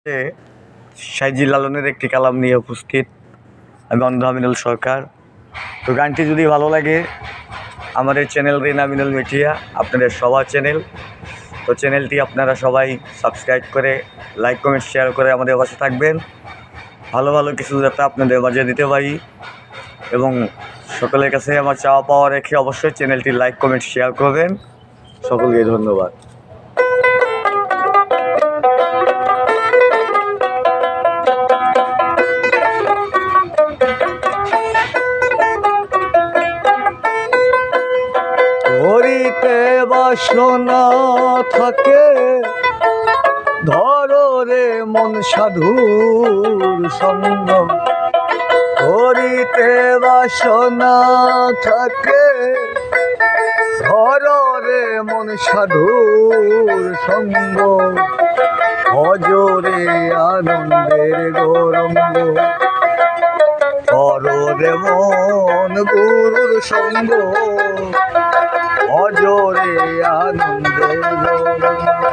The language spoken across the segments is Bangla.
যে সাইজি লালনের একটি কালাম নিয়ে উপস্থিত আমি অন্ধ আমিনুল সরকার। তো গানটি যদি ভালো লাগে, আমার এই চ্যানেল রিন আমিনুল মিডিয়া আপনাদের সবার চ্যানেল। তো চ্যানেলটি আপনারা সবাই সাবস্ক্রাইব করে লাইক কমেন্ট শেয়ার করে আমাদের পাশে থাকবেন। ভালো ভালো কিছু যাতে আপনাদের মাঝে দিতে পারি এবং সকলের কাছে আমার চাওয়া পাওয়া রেখে অবশ্যই চ্যানেলটি লাইক কমেন্ট শেয়ার করবেন। সকলকে ধন্যবাদ। ধরিতে বাসনা থাকে, ধরো রে মন সাধুর সঙ্গ। ধরিতে বাসনা থাকে, ধরো রে মন সাধুর সঙ্গ। অজরে আনন্দের গৌরঙ্গ, করো রে মন গুরুর সঙ্গ। অজরে আনন্দের গৌরঙ্গ।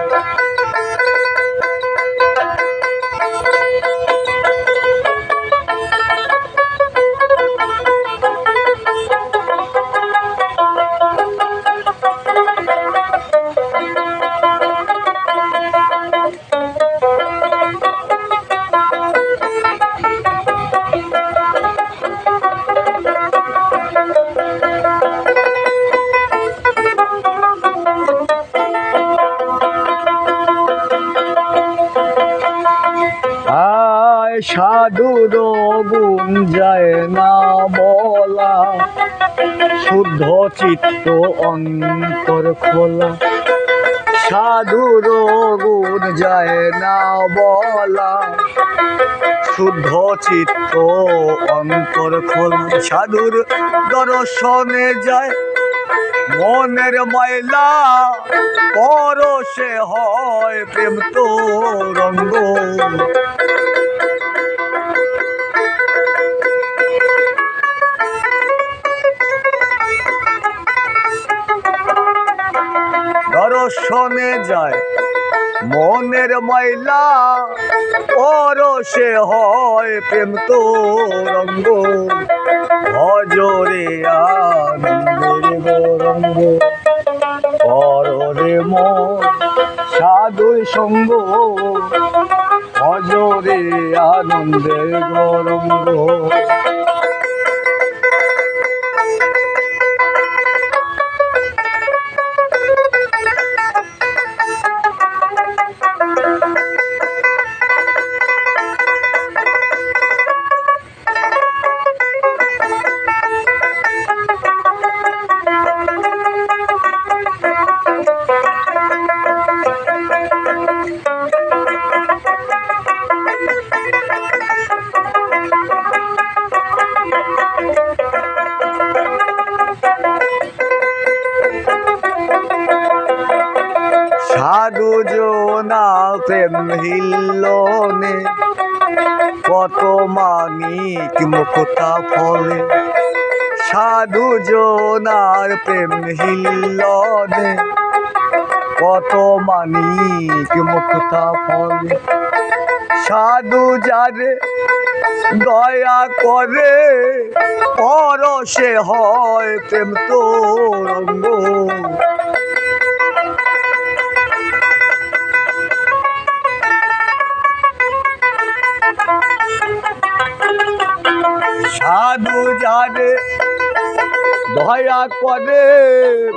সাধুর গুণ যায় না বলা, শুদ্ধ চিত্ত অন্তর খোলা। সাধুর গুণ যায় না বলা, শুদ্ধ চিত্ত অন্তর খোলা। সাধুর দর্শনে যায় মনের ময়লা, পরশে হয় প্রেম তো রঙ্গ। দর্শনে যায় মনের ময়লা, পরশে হয় প্রেম তো রঙ্গ। অজরে আনন্দের গৌরঙ্গ, কররে মন সাধুর সঙ্গ। অজরে আনন্দের গৌরঙ্গ। সাধু জনা প্রেম হিল্লনে, কত মানিক মুক্তা ফলে। সাধু জনার প্রেম হিল্লনে, কত মানিক মুক্তা ফলে। সাধু যারে দয়া করে, পরশে হয় প্রেম তো রঙ্গ। সাধু যারে দয়া করে,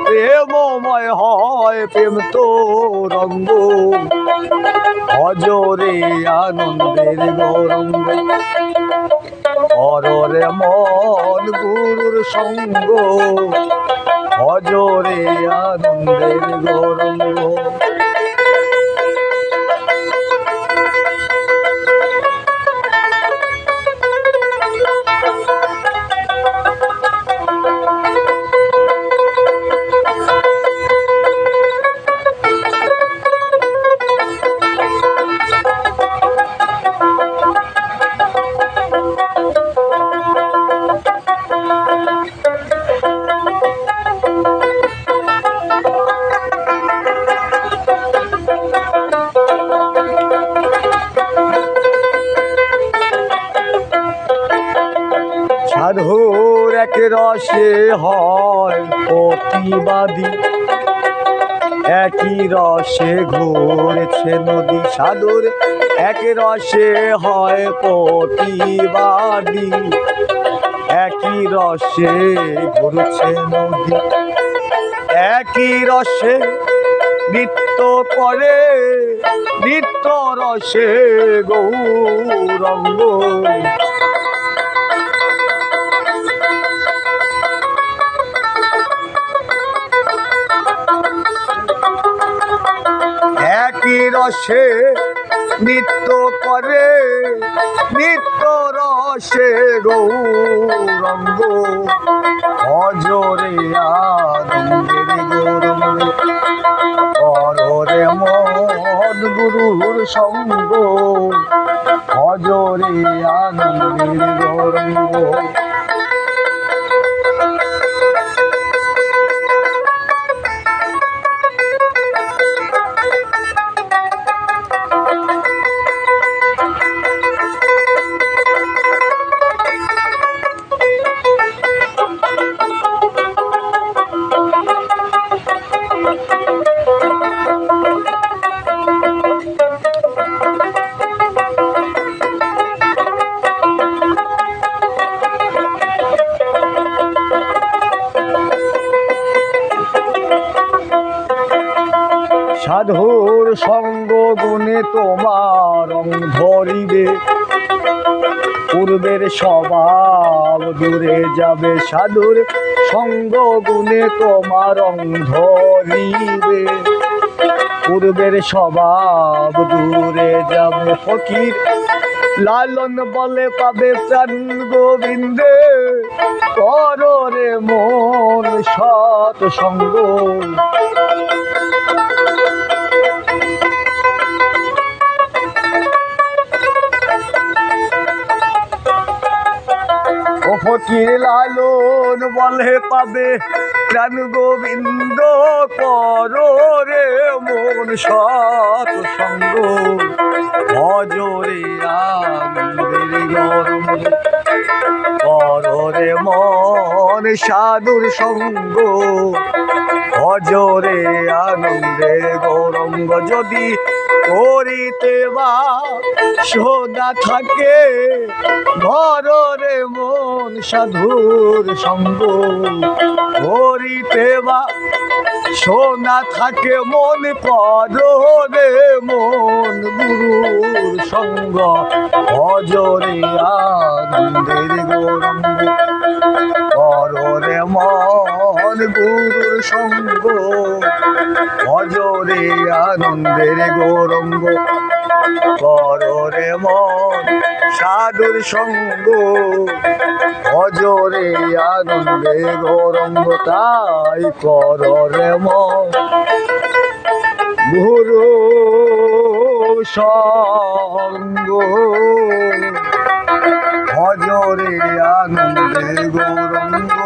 প্রেমময় হয় প্রেম তো রঙ্গ। অজরে আনন্দের গৌরঙ্গ, কররে মন গুরুর সঙ্গ। অজরে আনন্দের গৌরঙ্গ। রসে হয় প্রতিবাদী, একই রসে ঘুরেছে নদী সাধুর, এক রসে হয় প্রতিবাদী, একই রসে ঘুরছে নদী, একই রসে নৃত্য করে, নৃত্য রসে গৌরঙ্গ। একই রসে নৃত্য করে, নৃত্য রসে গৌরঙ্গ, অজরে আনন্দের গৌরঙ্গ, কররে মন গুরুর সঙ্গ, অজরে আনন্দের গৌরঙ্গ। সাধুর সঙ্গ গুণে তোমার রং ধরিবে, পূর্বের স্বভাব দূরে যাবে। সাধুর সঙ্গ গুণে তোমার রং ধরিবে, পূর্বের স্বভাব দূরে যাবে। ফকির লালন বলে পাবে প্রাণ গোবিন্দে, কররে মন সৎ সঙ্গ। ফকির লালন বলে পাবে প্রাণ গোবিন্দ, কররে মন সৎ সঙ্গ, ভজরে আনন্দের গৌরঙ্গ, কররে মন সাধুর সঙ্গ, ভজরে আনন্দের গৌরঙ্গ। যদি করিতে বা সদা থাকে, ঘরে মন সাধুর সঙ্গ, করিতে বা সোনা থাকে মন, কররে মন গুরুর সঙ্গ, ভজরে আনন্দের গৌরঙ্গ, কররে মন গুরুর সঙ্গ, ভজরে আনন্দের গৌরঙ্গ, কররে মন সাধুর সঙ্গ, ভজরে আনন্দে গৌরঙ্গ। তাই কররে মন গুরু সঙ্গ, ভজরে আনন্দে গৌরঙ্গ।